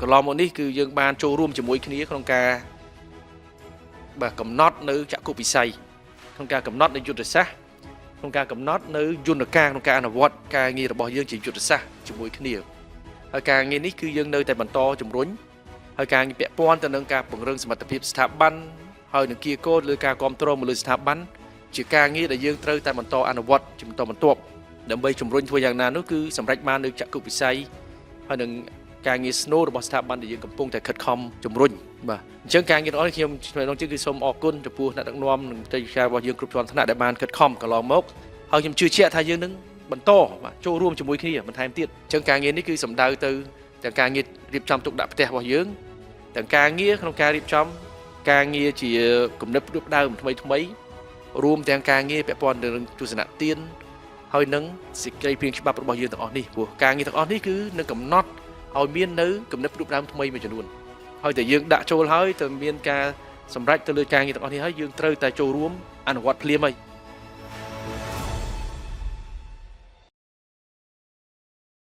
កន្លងមកនេះគឺយើងបានចូលរួមជាមួយគ្នាក្នុងការបាទកំណត់នៅចក្ខុវិស័យក្នុងការកំណត់នៅយុទ្ធសាស្ត្រក្នុងការកំណត់នៅយន្តការក្នុងការអនុវត្តការងាររបស់យើងជាយុទ្ធសាស្ត្រជាមួយគ្នាហើយការងារនេះគឺយើងនៅតែបន្តជំរុញហើយការងារពាក់ព័ន្ធទៅនឹងការពង្រឹងសមត្ថភាពស្ថាប័នហើយនឹងគៀកោលើការគ្រប់គ្រងមកលើស្ថាប័នជាការងារដែលយើងត្រូវតែបន្តអនុវត្តជាបន្តបន្ទាប់ដើម្បីជំរុញធ្វើយ៉ាងណានោះគឺសម្រេចបាននៅចក្ខុវិស័យហើយនឹងការងារស្នូលរបស់ស្ថាប័នដែលយើងកំពុងតែខិតខំជំរុញបាទអញ្ចឹងការងារទាំងអស់នេះខ្ញុំឆ្លើយតបគឺសូមអរគុណចំពោះអ្នកដឹកនាំនិងទេវតារបស់យើងគ្រប់ជាន់ថ្នាក់ដែលបានខិតខំកន្លងមកហើយខ្ញុំជឿជាក់ថាយើងនឹងបន្តបាទចូលរួមជាមួយគ្នាបន្ថែមទៀតអញ្ចឹងការងារនេះគឺសំដៅទៅទាំងការងាររៀបចំទុកដាក់ផ្ទះរបស់យើងទាំងការងារក្នុងការរៀបចំការងារជាគំនិតផ្ដួចផ្ដើមថ្មីរួមទាំងការងារពាក់ព័ន្ធនឹងទស្សនៈទានហើយនឹងសេចក្តីព្រៀងច្បាប់របស់យើងទាំងអស់នេះព្រោះការងារទាំងអស់នេះគឺនឹងកំណត់ឲ្យមាននៅគំនិតផ្ដួចផ្ដើមថ្មីមួយចំនួនហើយតែយើងដាក់ចូលហើយទៅមានការសម្រេចទៅលើការងារទាំងអស់នេះហើយយើងត្រូវតែចូលរួមអនុវត្តភ្លាមហើយ